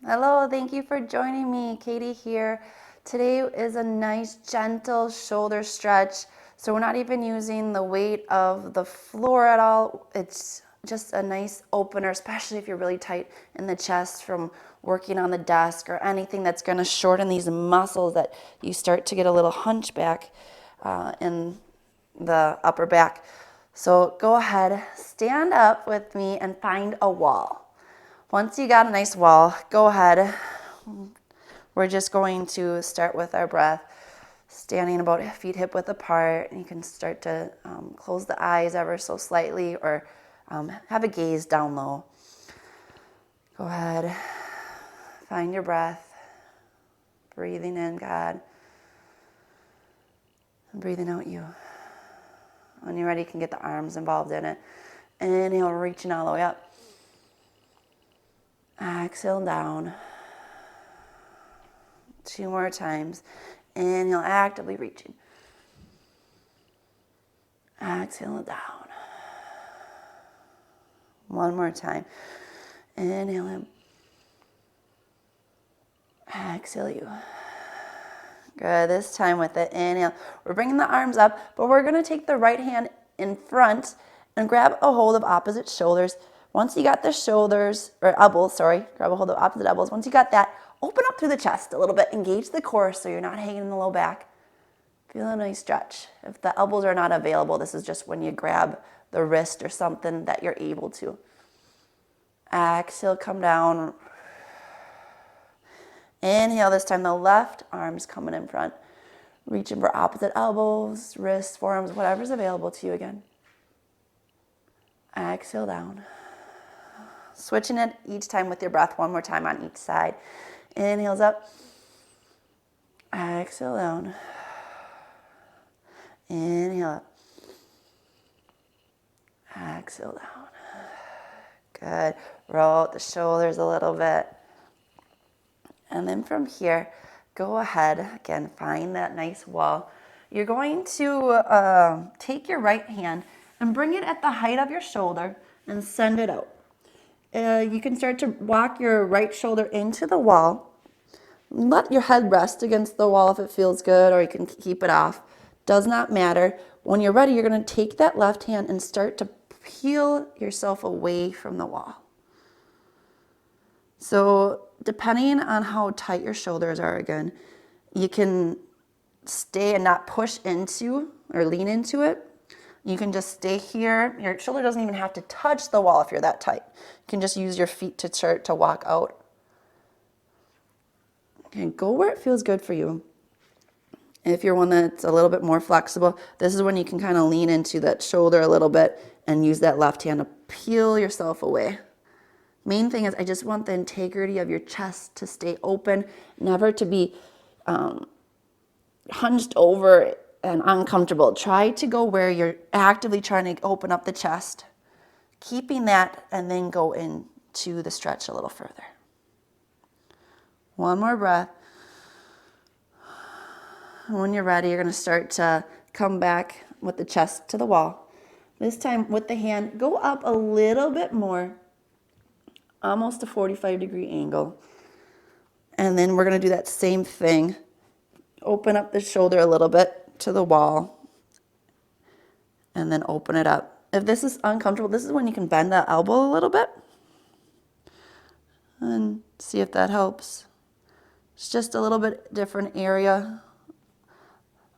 Hello, thank you for joining me. Katie here. Today is a nice gentle shoulder stretch. So we're not even using the weight of the floor at all. It's just a nice opener, especially if you're really tight in the chest from working on the desk or anything that's going to shorten these muscles that you start to get a little hunchback in the upper back. So go ahead, stand up with me and find a wall. Once you got a nice wall, go ahead. We're just going to start with our breath, standing about feet hip width apart. You can start to close the eyes ever so slightly or have a gaze down low. Go ahead, find your breath, breathing in God, and breathing out you. When you're ready, you can get the arms involved in it. Inhale, reaching all the way up. Exhale down. 2 more times. Inhale, actively reaching. Exhale down. 1 more time. Inhale in. Exhale you. Good. This time with the inhale, we're bringing the arms up, but we're going to take the right hand in front and grab a hold of opposite shoulders. Once you got the shoulders, or elbows, grab a hold of opposite elbows. Once you got that, open up through the chest a little bit. Engage the core so you're not hanging in the low back. Feel a nice stretch. If the elbows are not available, this is just when you grab the wrist or something that you're able to. Exhale, come down. Inhale, this time the left arm's coming in front. Reaching for opposite elbows, wrists, forearms, whatever's available to you again. Exhale down. Switching it each time with your breath, 1 more time on each side. Inhales up. Exhale down. Inhale up. Exhale down. Good. Roll out the shoulders a little bit. And then from here, go ahead, again, find that nice wall. You're going to take your right hand and bring it at the height of your shoulder and send it out. You can start to walk your right shoulder into the wall. Let your head rest against the wall if it feels good, or you can keep it off. Does not matter. When you're ready, you're going to take that left hand and start to peel yourself away from the wall. So depending on how tight your shoulders are, again, you can stay and not push into or lean into it. You can just stay here. Your shoulder doesn't even have to touch the wall if you're that tight. You can just use your feet to start to walk out. Okay, go where it feels good for you. If you're one that's a little bit more flexible, this is when you can kind of lean into that shoulder a little bit and use that left hand to peel yourself away. Main thing is I just want the integrity of your chest to stay open, never to be hunched over and uncomfortable. Try to go where you're actively trying to open up the chest, keeping that, and then go into the stretch a little further. 1 more breath. When you're ready, you're going to start to come back with the chest to the wall. This time with the hand, go up a little bit more, almost a 45-degree angle. And then we're going to do that same thing. Open up the shoulder a little bit to the wall and then open it up. If this is uncomfortable, this is when you can bend the elbow a little bit and see if that helps. It's just a little bit different area.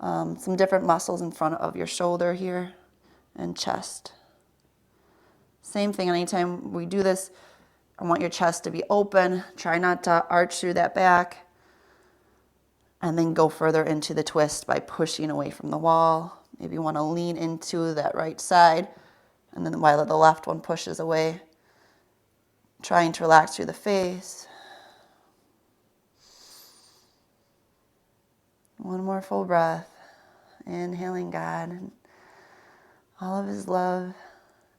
Some different muscles in front of your shoulder here and chest. Same thing, anytime we do this, I want your chest to be open. Try not to arch through that back. And then go further into the twist by pushing away from the wall. Maybe you want to lean into that right side. And then while the left one pushes away, trying to relax through the face. 1 more full breath. Inhaling God and all of His love.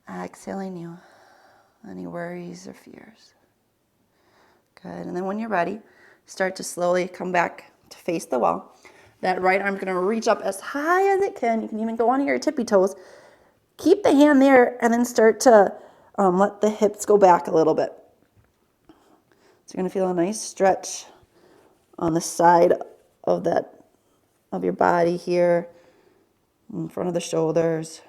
Exhaling you. Any worries or fears. Good. And then when you're ready, start to slowly come back to face the wall. That right arm's going to reach up as high as it can. You can even go onto your tippy toes. Keep the hand there and then start to let the hips go back a little bit. So you're gonna feel a nice stretch on the side of your body here, in front of the shoulders.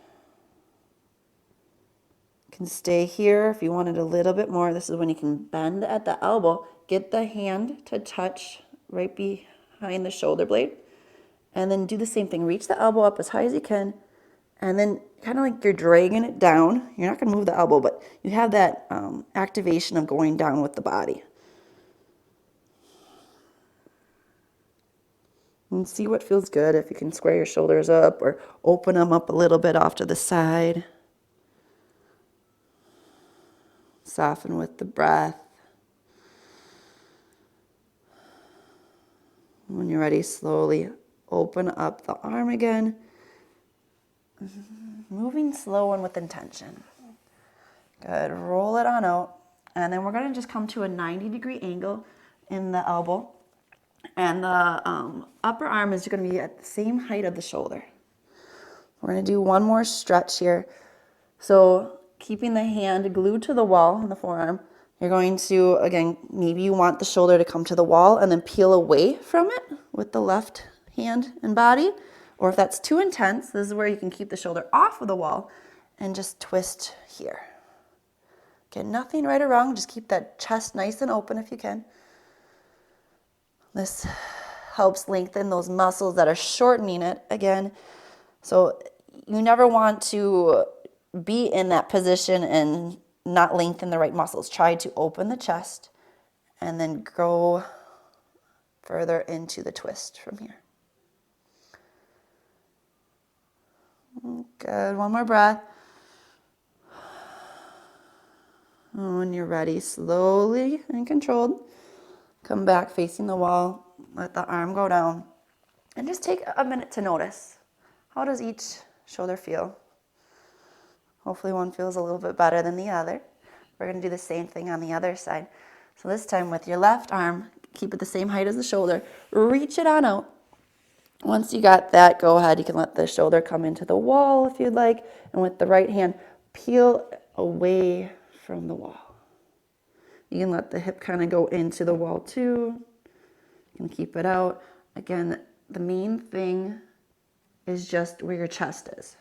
You can stay here if you wanted a little bit more. This is when you can bend at the elbow, get the hand to touch right behind the shoulder blade, and then do the same thing. Reach the elbow up as high as you can, and then kind of like you're dragging it down. You're not going to move the elbow, but you have that activation of going down with the body. And see what feels good, if you can square your shoulders up or open them up a little bit off to the side. Soften with the breath. When you're ready, slowly open up the arm again. Moving slow and with intention. Good. Roll it on out. And then we're going to just come to a 90-degree angle in the elbow. And the upper arm is going to be at the same height of the shoulder. We're going to do one more stretch here. So keeping the hand glued to the wall on the forearm, you're going to, again, maybe you want the shoulder to come to the wall and then peel away from it with the left hand and body. Or if that's too intense, this is where you can keep the shoulder off of the wall and just twist here. Okay, nothing right or wrong. Just keep that chest nice and open if you can. This helps lengthen those muscles that are shortening it again. So you never want to be in that position and not lengthen the right muscles. Try to open the chest and then go further into the twist from here. Good. One more breath. And when you're ready, slowly and controlled, come back facing the wall. Let the arm go down. And just take a minute to notice. How does each shoulder feel? Hopefully one feels a little bit better than the other. We're going to do the same thing on the other side. So this time with your left arm, keep it the same height as the shoulder. Reach it on out. Once you got that, go ahead. You can let the shoulder come into the wall if you'd like. And with the right hand, peel away from the wall. You can let the hip kind of go into the wall too. You can keep it out. Again, the main thing is just where your chest is.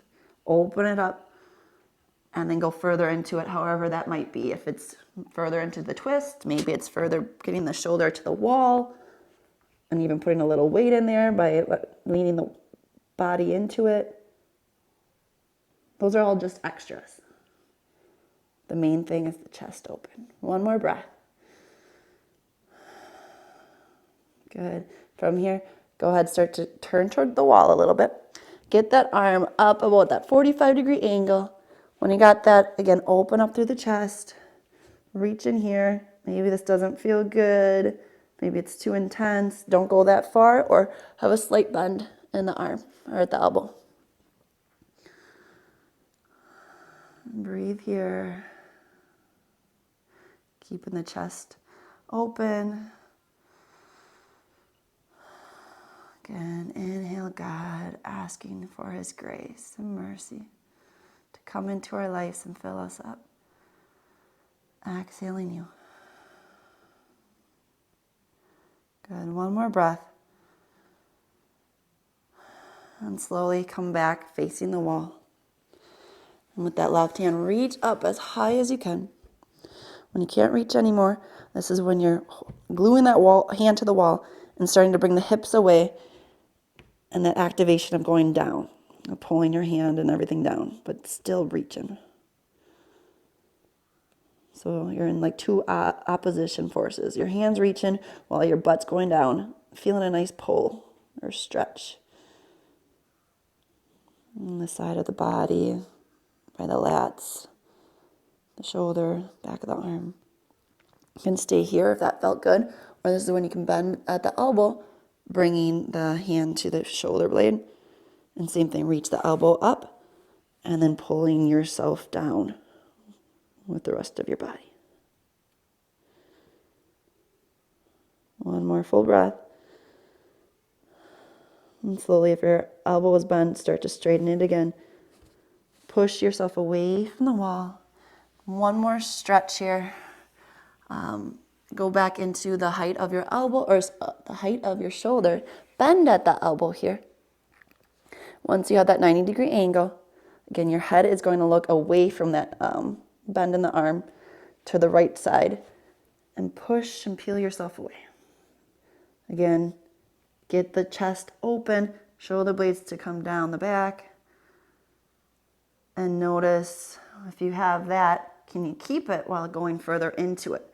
Open it up and then go further into it, however that might be. If it's further into the twist, maybe it's further getting the shoulder to the wall and even putting a little weight in there by leaning the body into it. Those are all just extras. The main thing is the chest open. One more breath. Good. From here, go ahead, start to turn toward the wall a little bit. Get that arm up about that 45-degree angle. When you got that, again, open up through the chest. Reach in here. Maybe this doesn't feel good. Maybe it's too intense. Don't go that far, or have a slight bend in the arm or at the elbow. Breathe here. Keeping the chest open. Again, inhale God, asking for His grace and mercy to come into our lives and fill us up. Exhaling you. Good. One more breath. And slowly come back facing the wall. And with that left hand, reach up as high as you can. When you can't reach anymore, this is when you're gluing that hand to the wall and starting to bring the hips away, and that activation of going down, pulling your hand and everything down, but still reaching. So you're in like two opposition forces. Your hand's reaching while your butt's going down, feeling a nice pull or stretch. On the side of the body, by the lats, the shoulder, back of the arm. You can stay here if that felt good, or this is when you can bend at the elbow, bringing the hand to the shoulder blade. And same thing, reach the elbow up and then pulling yourself down with the rest of your body. One more full breath. And slowly, if your elbow is bent, start to straighten it again. Push yourself away from the wall. One more stretch here. Go back into the height of your elbow, or the height of your shoulder. Bend at the elbow here. Once you have that 90-degree angle, again, your head is going to look away from that bend in the arm to the right side, and push and peel yourself away. Again, get the chest open, shoulder blades to come down the back, and notice if you have that, can you keep it while going further into it?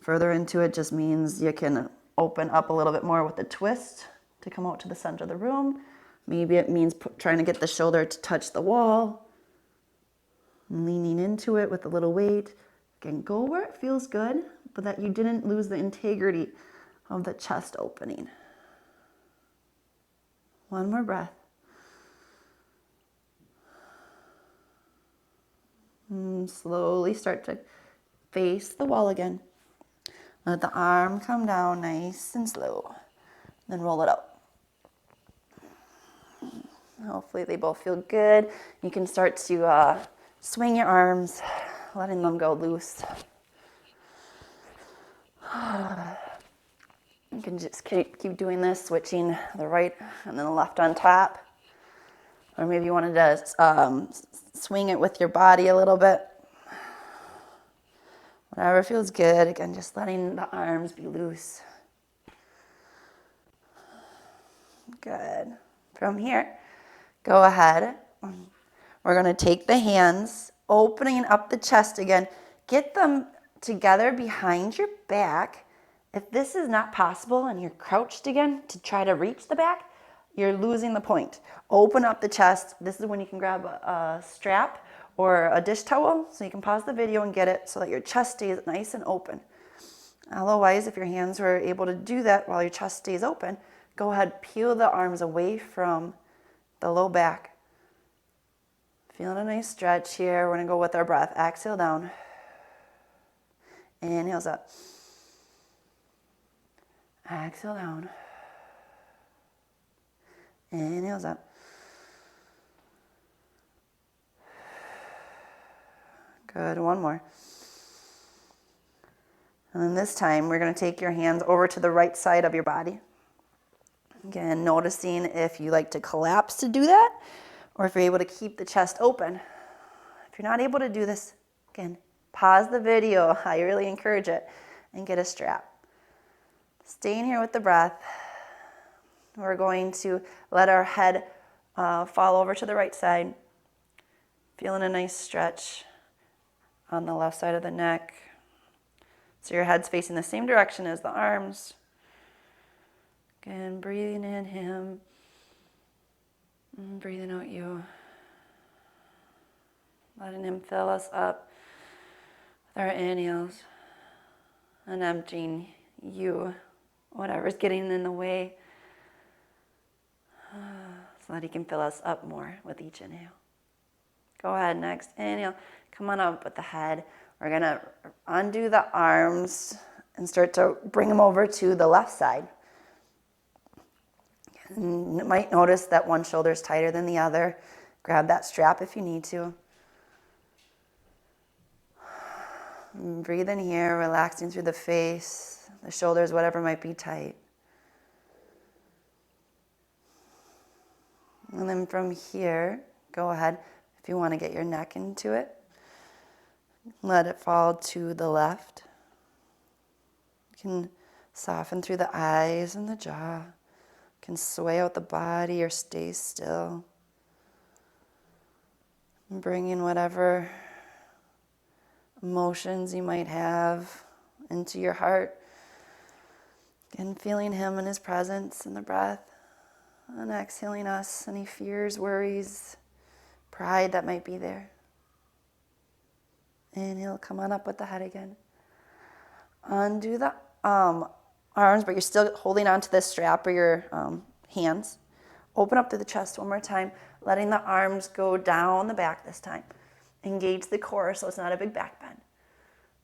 Further into it just means you can open up a little bit more with the twist to come out to the center of the room. Maybe it means trying to get the shoulder to touch the wall, and leaning into it with a little weight. Again, go where it feels good, but that you didn't lose the integrity of the chest opening. One more breath. And slowly start to face the wall again. Let the arm come down nice and slow. Then roll it up. Hopefully they both feel good. You can start to swing your arms, letting them go loose. You can just keep doing this, switching the right and then the left on top. Or maybe you wanted to swing it with your body a little bit. Whatever feels good. Again, just letting the arms be loose. Good. From here, go ahead. We're going to take the hands, opening up the chest again. Get them together behind your back. If this is not possible and you're crouched again to try to reach the back, you're losing the point. Open up the chest. This is when you can grab a strap or a dish towel, so you can pause the video and get it so that your chest stays nice and open. Otherwise, if your hands were able to do that while your chest stays open, go ahead, peel the arms away from the low back. Feeling a nice stretch here. We're going to go with our breath. Exhale down. Inhales up. Exhale down. Inhales up. Good. One more. And then this time, we're going to take your hands over to the right side of your body. Again, noticing if you like to collapse to do that, or if you're able to keep the chest open. If you're not able to do this, again, pause the video. I really encourage it, and get a strap. Staying here with the breath. We're going to let our head fall over to the right side. Feeling a nice stretch on the left side of the neck. So your head's facing the same direction as the arms. Again, breathing in him. And breathing out you. Letting him fill us up with our inhales. And emptying you, whatever's getting in the way, so that he can fill us up more with each inhale. Go ahead, next inhale. Come on up with the head. We're going to undo the arms and start to bring them over to the left side. And you might notice that one shoulder is tighter than the other. Grab that strap if you need to. And breathe in here, relaxing through the face, the shoulders, whatever might be tight. And then from here, go ahead, if you want to get your neck into it, let it fall to the left. You can soften through the eyes and the jaw. You can sway out the body or stay still. And bring in whatever emotions you might have into your heart. Again, feeling him and his presence in the breath. And exhaling us, any fears, worries, pride that might be there. Inhale, come on up with the head again. Undo the arms, but you're still holding on to this strap or your hands. Open up through the chest one more time, letting the arms go down the back this time. Engage the core so it's not a big back bend.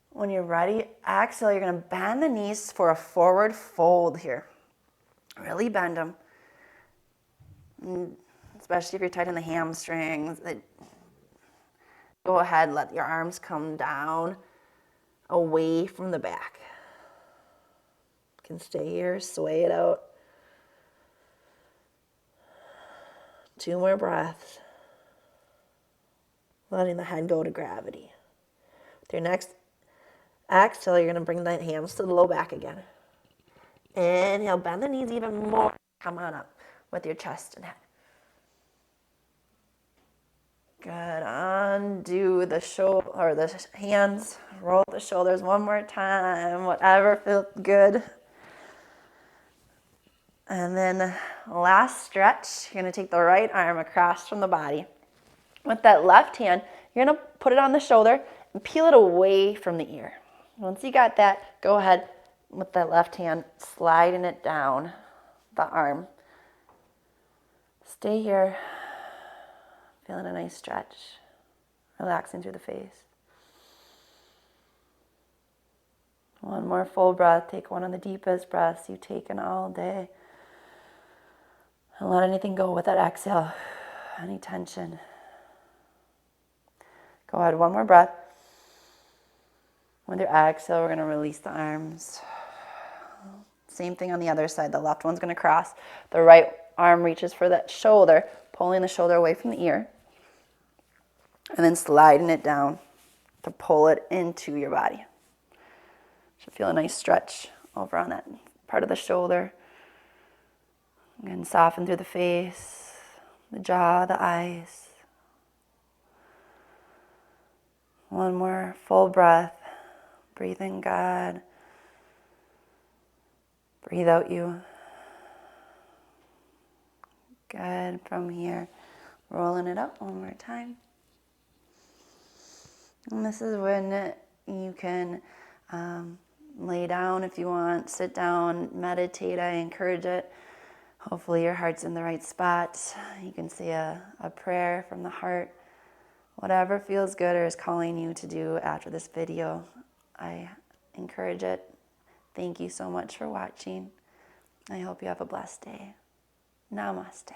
When you're ready, exhale, you're going to bend the knees for a forward fold here. Really bend them. Especially if you're tight in the hamstrings. Go ahead, let your arms come down away from the back. can stay here, sway it out. 2 more breaths. Letting the head go to gravity. With your next exhale, you're going to bring the hands to the low back again. Inhale, bend the knees even more. Come on up with your chest and head. Good. Undo the shoulder or the hands. Roll the shoulders one more time. Whatever feels good. And then last stretch. You're going to take the right arm across from the body. With that left hand, you're going to put it on the shoulder and peel it away from the ear. Once you got that, go ahead with that left hand, sliding it down the arm. Stay here, feeling a nice stretch, relaxing through the face. One more full breath. Take one of the deepest breaths you've taken all day. And let anything go with that exhale, any tension. Go ahead, one more breath. With your exhale, we're going to release the arms. Same thing on the other side. The left one's going to cross. The right arm reaches for that shoulder, pulling the shoulder away from the ear. And then sliding it down to pull it into your body. Should feel a nice stretch over on that part of the shoulder. Again, soften through the face, the jaw, the eyes. One more full breath. Breathe in God. Breathe out you. Good. From here, rolling it up one more time. And this is when you can lay down if you want, sit down, meditate. I encourage it. Hopefully your heart's in the right spot. You can say a prayer from the heart. Whatever feels good or is calling you to do after this video, I encourage it. Thank you so much for watching. I hope you have a blessed day. Namaste.